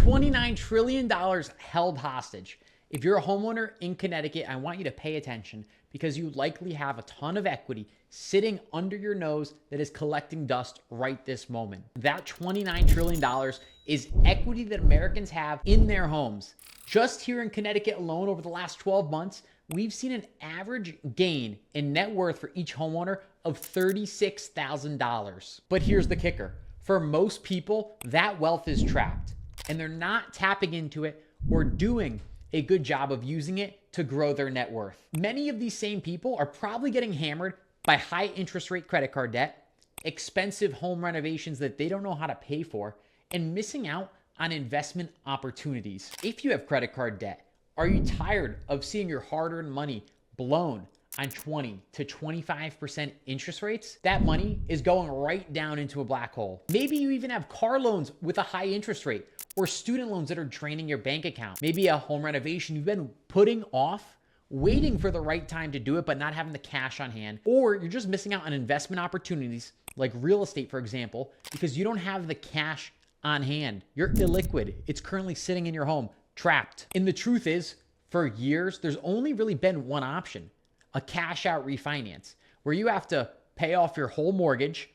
$29 trillion held hostage. If you're a homeowner in Connecticut, I want you to pay attention because you likely have a ton of equity sitting under your nose that is collecting dust right this moment. That $29 trillion is equity that Americans have in their homes. Just here in Connecticut alone, over the last 12 months, we've seen an average gain in net worth for each homeowner of $36,000. But here's the kicker. For most people, that wealth is trapped and they're not tapping into it or doing a good job of using it to grow their net worth. Many of these same people are probably getting hammered by high interest rate credit card debt, expensive home renovations that they don't know how to pay for, and missing out on investment opportunities. If you have credit card debt, are you tired of seeing your hard-earned money blown on 20 to 25% interest rates? That money is going right down into a black hole. Maybe you even have car loans with a high interest rate or student loans that are draining your bank account. Maybe a home renovation you've been putting off, waiting for the right time to do it, but not having the cash on hand. Or you're just missing out on investment opportunities like real estate, for example, because you don't have the cash on hand. You're illiquid. It's currently sitting in your home, trapped. And the truth is, for years, there's only really been one option, a cash out refinance, where you have to pay off your whole mortgage,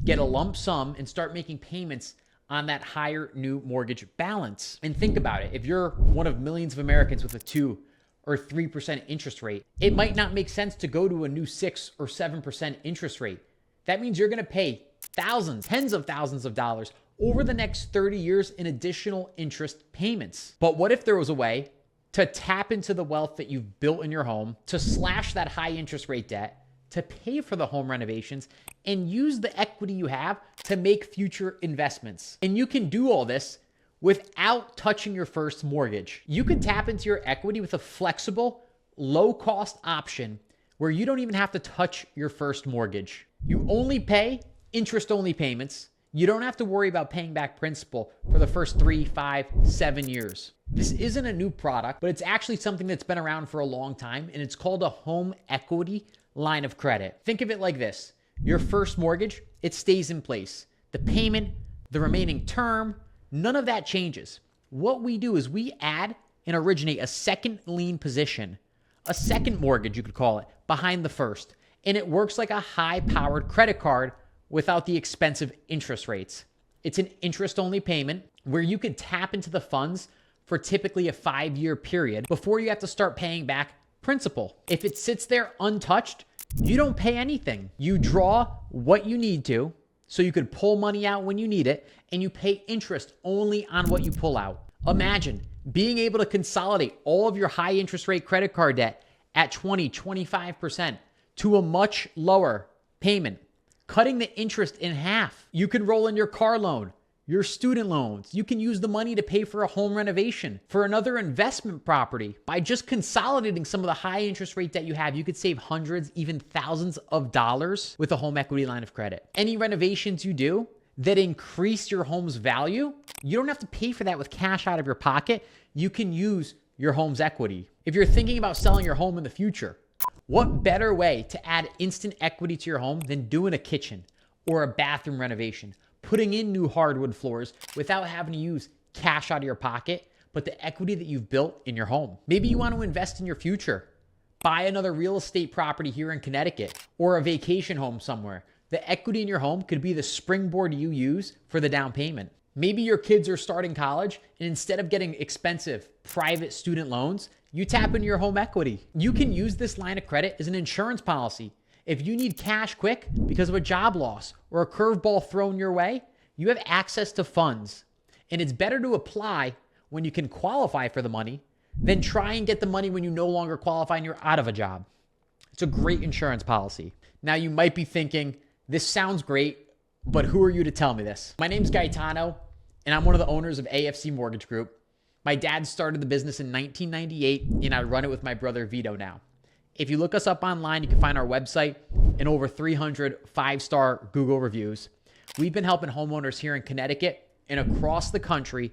get a lump sum, and start making payments on that higher new mortgage balance. And think about it. If you're one of millions of Americans with a 2 or 3% interest rate, it might not make sense to go to a new 6 or 7% interest rate. That means you're going to pay thousands, tens of thousands of dollars over the next 30 years in additional interest payments. But what if there was a way to tap into the wealth that you've built in your home, to slash that high interest rate debt, to pay for the home renovations, and use the equity you have to make future investments? And you can do all this without touching your first mortgage. You can tap into your equity with a flexible, low-cost option where you don't even have to touch your first mortgage. You only pay interest-only payments. You don't have to worry about paying back principal for the first 3, 5, 7 years. This isn't a new product, but it's actually something that's been around for a long time, and it's called a home equity line of credit. Think of it like this. Your first mortgage, it stays in place. The payment, the remaining term, none of that changes. What we do is we add and originate a second lien position, a second mortgage, you could call it, behind the first. And it works like a high-powered credit card without the expensive interest rates. It's an interest-only payment where you can tap into the funds for typically a 5-year period before you have to start paying back principal. If it sits there untouched, you don't pay anything. You draw what you need to, so you could pull money out when you need it, and you pay interest only on what you pull out. Imagine being able to consolidate all of your high interest rate credit card debt at 20, 25% to a much lower payment, cutting the interest in half. You can roll in your car loan, your student loans. You can use the money to pay for a home renovation, for another investment property. By just consolidating some of the high interest rate debt you have, you could save hundreds, even thousands of dollars with a home equity line of credit. Any renovations you do that increase your home's value, you don't have to pay for that with cash out of your pocket. You can use your home's equity. If you're thinking about selling your home in the future, what better way to add instant equity to your home than doing a kitchen or a bathroom renovation, putting in new hardwood floors without having to use cash out of your pocket, but the equity that you've built in your home? Maybe you want to invest in your future, buy another real estate property here in Connecticut or a vacation home somewhere. The equity in your home could be the springboard you use for the down payment. Maybe your kids are starting college, and instead of getting expensive private student loans, you tap into your home equity. You can use this line of credit as an insurance policy. If you need cash quick because of a job loss or a curveball thrown your way, you have access to funds. And it's better to apply when you can qualify for the money than try and get the money when you no longer qualify and you're out of a job. It's a great insurance policy. Now you might be thinking, this sounds great, but who are you to tell me this? My name's Gaetano, and I'm one of the owners of AFC Mortgage Group. My dad started the business in 1998, and I run it with my brother Vito now. If you look us up online, you can find our website and over 300 5-star Google reviews. We've been helping homeowners here in Connecticut and across the country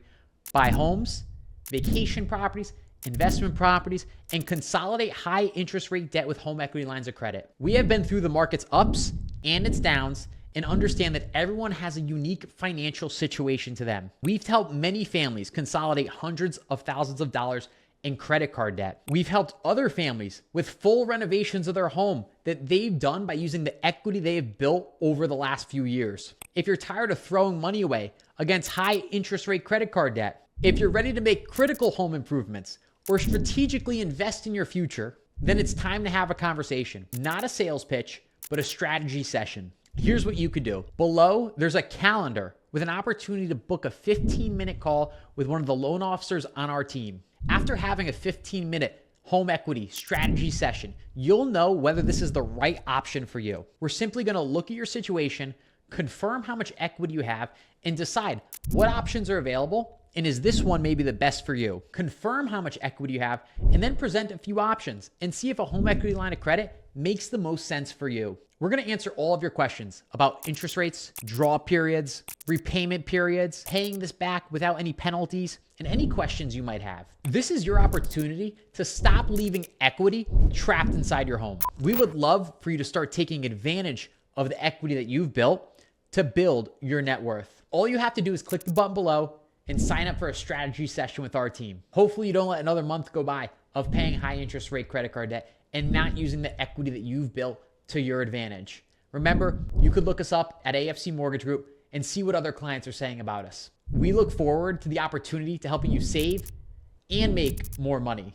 buy homes, vacation properties, investment properties, and consolidate high interest rate debt with home equity lines of credit. We have been through the market's ups and its downs, and understand that everyone has a unique financial situation to them. We've helped many families consolidate hundreds of thousands of dollars in credit card debt. We've helped other families with full renovations of their home that they've done by using the equity they have built over the last few years. If you're tired of throwing money away against high interest rate credit card debt, if you're ready to make critical home improvements or strategically invest in your future, then it's time to have a conversation. Not a sales pitch, but a strategy session. Here's what you could do. Below, there's a calendar with an opportunity to book a 15-minute call with one of the loan officers on our team. After having a 15-minute home equity strategy session, you'll know whether this is the right option for you. We're simply going to look at your situation, confirm how much equity you have, and decide what options are available and is this one maybe the best for you. Confirm how much equity you have and then present a few options and see if a home equity line of credit makes the most sense for you. We're going to answer all of your questions about interest rates, draw periods, repayment periods, paying this back without any penalties, and any questions you might have. This is your opportunity to stop leaving equity trapped inside your home. We would love for you to start taking advantage of the equity that you've built to build your net worth. All you have to do is click the button below and sign up for a strategy session with our team. Hopefully you don't let another month go by of paying high interest rate credit card debt and not using the equity that you've built to your advantage. Remember, you could look us up at AFC Mortgage Group and see what other clients are saying about us. We look forward to the opportunity to helping you save and make more money.